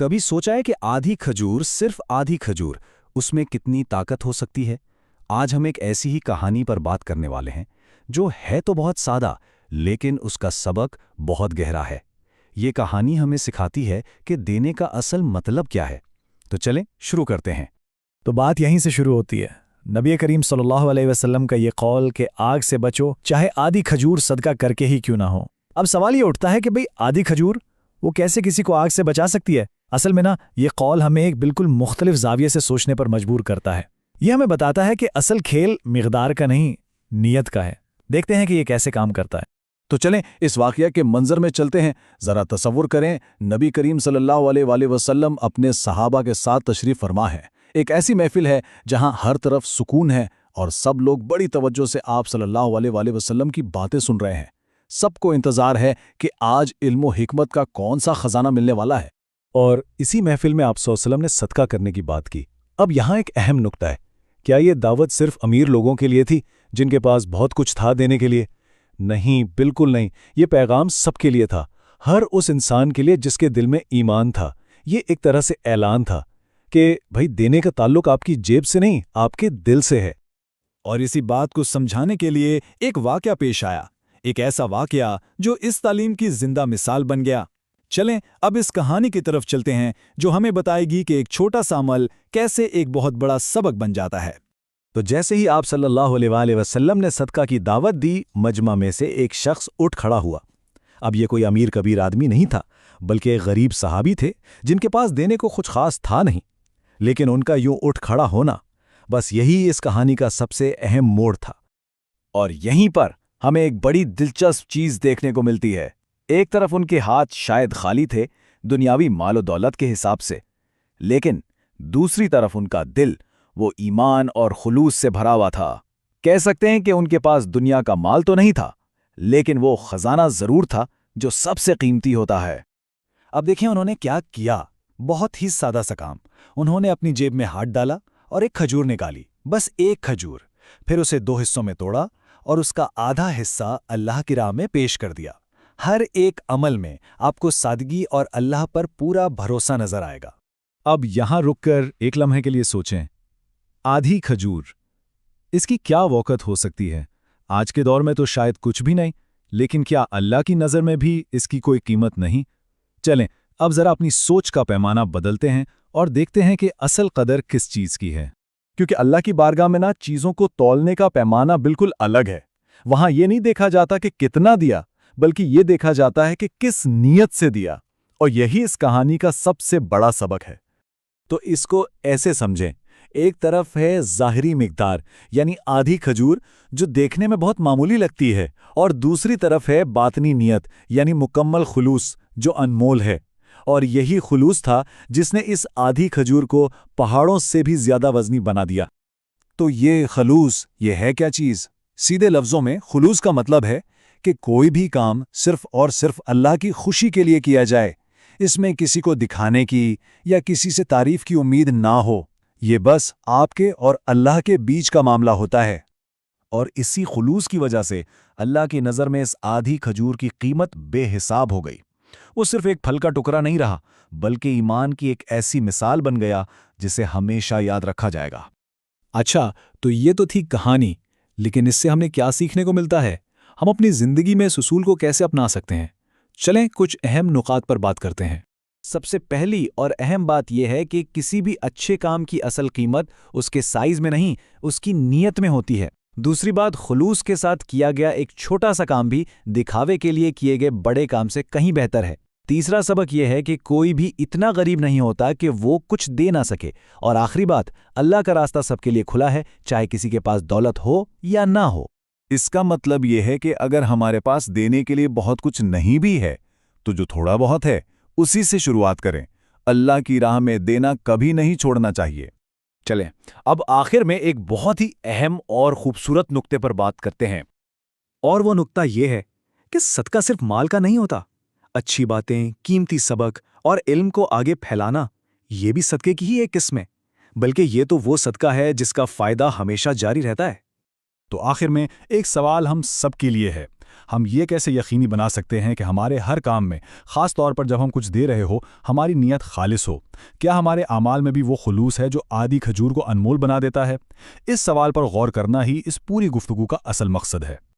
کبھی سوچا ہے کہ آدھی کھجور، صرف آدھی کھجور، اس میں کتنی طاقت ہو سکتی ہے؟ آج ہم ایک ایسی ہی کہانی پر بات کرنے والے ہیں جو ہے تو بہت سادہ، لیکن اس کا سبق بہت گہرا ہے۔ یہ کہانی ہمیں سکھاتی ہے کہ دینے کا اصل مطلب کیا ہے۔ تو چلیں شروع کرتے ہیں۔ تو بات یہیں سے شروع ہوتی ہے۔ نبی کریم صلی اللہ علیہ وسلم کا یہ قول کہ آگ سے بچو، چاہے آدھی کھجور صدقہ کر کے ہی کیوں نہ ہو۔ اب سوال یہ اٹھتا ہے کہ بھئی آدھی کھجور وہ کیسے کسی کو آگ سے بچا سکتی ہے؟ اصل میں یہ قول ہمیں ایک بالکل مختلف زاویے سے سوچنے پر مجبور کرتا ہے۔ یہ ہمیں بتاتا ہے کہ اصل کھیل مقدار کا نہیں، نیت کا ہے۔ دیکھتے ہیں کہ یہ کیسے کام کرتا ہے۔ تو چلیں اس واقعہ کے منظر میں چلتے ہیں۔ ذرا تصور کریں، نبی کریم صلی اللہ علیہ وآلہ وسلم اپنے صحابہ کے ساتھ تشریف فرما ہے۔ ایک ایسی محفل ہے جہاں ہر طرف سکون ہے اور سب لوگ بڑی توجہ سے آپ صلی اللہ علیہ وآلہ وسلم کی باتیں سن رہے ہیں۔ سب کو انتظار ہے کہ آج علم و حکمت کا کون سا خزانہ ملنے والا ہے۔ اور اسی محفل میں آپ صلی اللہ علیہ وسلم نے صدقہ کرنے کی بات کی۔ اب یہاں ایک اہم نکتہ ہے، کیا یہ دعوت صرف امیر لوگوں کے لیے تھی جن کے پاس بہت کچھ تھا دینے کے لیے؟ نہیں، بالکل نہیں۔ یہ پیغام سب کے لیے تھا، ہر اس انسان کے لیے جس کے دل میں ایمان تھا۔ یہ ایک طرح سے اعلان تھا کہ بھائی دینے کا تعلق آپ کی جیب سے نہیں، آپ کے دل سے ہے۔ اور اسی بات کو سمجھانے کے لیے ایک واقعہ پیش آیا، ایک ایسا واقعہ جو اس تعلیم کی زندہ مثال بن گیا۔ چلیں اب اس کہانی کی طرف چلتے ہیں جو ہمیں بتائے گی کہ ایک چھوٹا سا عمل کیسے ایک بہت بڑا سبق بن جاتا ہے۔ تو جیسے ہی آپ صلی اللہ علیہ وآلہ وسلم نے صدقہ کی دعوت دی، مجمع میں سے ایک شخص اٹھ کھڑا ہوا۔ اب یہ کوئی امیر کبیر آدمی نہیں تھا، بلکہ ایک غریب صحابی تھے جن کے پاس دینے کو کچھ خاص تھا نہیں، لیکن ان کا یوں اٹھ کھڑا ہونا، بس یہی اس کہانی کا سب سے اہم موڑ تھا۔ اور یہیں پر ہمیں ایک بڑی دلچسپ چیز دیکھنے کو ملتی ہے۔ ایک طرف ان کے ہاتھ شاید خالی تھے دنیاوی مال و دولت کے حساب سے، لیکن دوسری طرف ان کا دل وہ ایمان اور خلوص سے بھرا ہوا تھا۔ کہہ سکتے ہیں کہ ان کے پاس دنیا کا مال تو نہیں تھا، لیکن وہ خزانہ ضرور تھا جو سب سے قیمتی ہوتا ہے۔ اب دیکھیں انہوں نے کیا کیا، بہت ہی سادہ سا کام۔ انہوں نے اپنی جیب میں ہاتھ ڈالا اور ایک کھجور نکالی، بس ایک کھجور، پھر اسے 2 حصوں میں توڑا اور اس کا آدھا حصہ اللہ کی راہ میں پیش کر دیا۔ ہر ایک عمل میں آپ کو سادگی اور اللہ پر پورا بھروسہ نظر آئے گا۔ اب یہاں رک کر ایک لمحے کے لیے سوچیں، آدھی کھجور، اس کی کیا وقت ہو سکتی ہے؟ آج کے دور میں تو شاید کچھ بھی نہیں، لیکن کیا اللہ کی نظر میں بھی اس کی کوئی قیمت نہیں؟ چلیں اب ذرا اپنی سوچ کا پیمانہ بدلتے ہیں اور دیکھتے ہیں کہ اصل قدر کس چیز کی ہے۔ کیونکہ اللہ کی بارگاہ میں چیزوں کو تولنے کا پیمانہ بالکل الگ ہے۔ وہاں یہ نہیں دیکھا جاتا کہ کتنا دیا، بلکہ یہ دیکھا جاتا ہے کہ کس نیت سے دیا، اور یہی اس کہانی کا سب سے بڑا سبق ہے۔ تو اس کو ایسے سمجھیں، ایک طرف ہے ظاہری مقدار یعنی آدھی کھجور جو دیکھنے میں بہت معمولی لگتی ہے، اور دوسری طرف ہے باطنی نیت یعنی مکمل خلوص جو انمول ہے۔ اور یہی خلوص تھا جس نے اس آدھی کھجور کو پہاڑوں سے بھی زیادہ وزنی بنا دیا۔ تو یہ خلوص یہ ہے کیا چیز؟ سیدھے لفظوں میں خلوص کا مطلب ہے کہ کوئی بھی کام صرف اور صرف اللہ کی خوشی کے لیے کیا جائے، اس میں کسی کو دکھانے کی یا کسی سے تعریف کی امید نہ ہو۔ یہ بس آپ کے اور اللہ کے بیچ کا معاملہ ہوتا ہے۔ اور اسی خلوص کی وجہ سے اللہ کی نظر میں اس آدھی کھجور کی قیمت بے حساب ہو گئی۔ وہ صرف ایک پھل کا ٹکڑا نہیں رہا، بلکہ ایمان کی ایک ایسی مثال بن گیا جسے ہمیشہ یاد رکھا جائے گا۔ اچھا، تو یہ تو تھی کہانی، لیکن اس سے ہمیں کیا سیکھنے کو ملتا ہے؟ ہم اپنی زندگی میں اس اصول کو کیسے اپنا سکتے ہیں؟ چلیں کچھ اہم نکات پر بات کرتے ہیں۔ سب سے پہلی اور اہم بات یہ ہے کہ کسی بھی اچھے کام کی اصل قیمت اس کے سائز میں نہیں، اس کی نیت میں ہوتی ہے۔ دوسری بات، خلوص کے ساتھ کیا گیا ایک چھوٹا سا کام بھی دکھاوے کے لیے کیے گئے بڑے کام سے کہیں بہتر ہے۔ تیسرا سبق یہ ہے کہ کوئی بھی اتنا غریب نہیں ہوتا کہ وہ کچھ دے نہ سکے۔ اور آخری بات، اللہ کا راستہ سب کے لیے کھلا ہے، چاہے کسی کے پاس دولت ہو یا نہ ہو۔ اس کا مطلب یہ ہے کہ اگر ہمارے پاس دینے کے لیے بہت کچھ نہیں بھی ہے تو جو تھوڑا بہت ہے اسی سے شروعات کریں۔ اللہ کی راہ میں دینا کبھی نہیں چھوڑنا چاہیے۔ چلیں اب آخر میں ایک بہت ہی اہم اور خوبصورت نقطے پر بات کرتے ہیں، اور وہ نقطہ یہ ہے کہ صدقہ صرف مال کا نہیں ہوتا۔ اچھی باتیں، قیمتی سبق اور علم کو آگے پھیلانا یہ بھی صدقے کی ہی ایک قسم ہے، بلکہ یہ تو وہ صدقہ ہے جس کا فائدہ ہمیشہ جاری رہتا ہے۔ تو آخر میں ایک سوال ہم سب کے لیے ہے، ہم یہ کیسے یقینی بنا سکتے ہیں کہ ہمارے ہر کام میں، خاص طور پر جب ہم کچھ دے رہے ہو، ہماری نیت خالص ہو؟ کیا ہمارے اعمال میں بھی وہ خلوص ہے جو آدھی کھجور کو انمول بنا دیتا ہے؟ اس سوال پر غور کرنا ہی اس پوری گفتگو کا اصل مقصد ہے۔